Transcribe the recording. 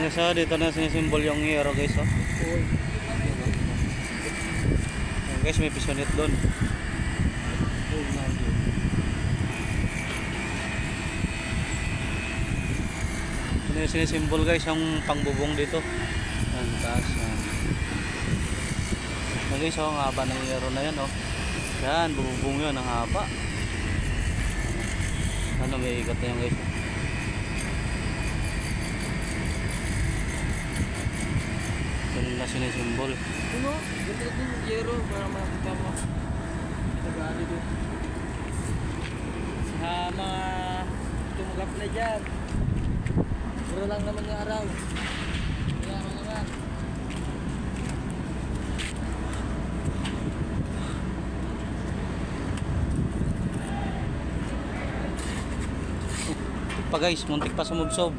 Ang isa dito na sinisimbol yung hero guys, oh. Ayan, guys, may pisonit doon. Ito yung sinisimbol guys, yung pangbubong dito. Ayan, taas. Ayan guys, oh, ang haba ng hero na yan, oh. Yan, bubong yun, ang haba. Ano, may ikat na yan guys, oh. Ganun na sinisimbol. Ano? Ganda din yung yero para makita mo. Nag-aali doon. Sa mga tumugap na dyan. Puro lang naman yung araw. Kaya mo naman. Pa guys, muntik pa sumubsob.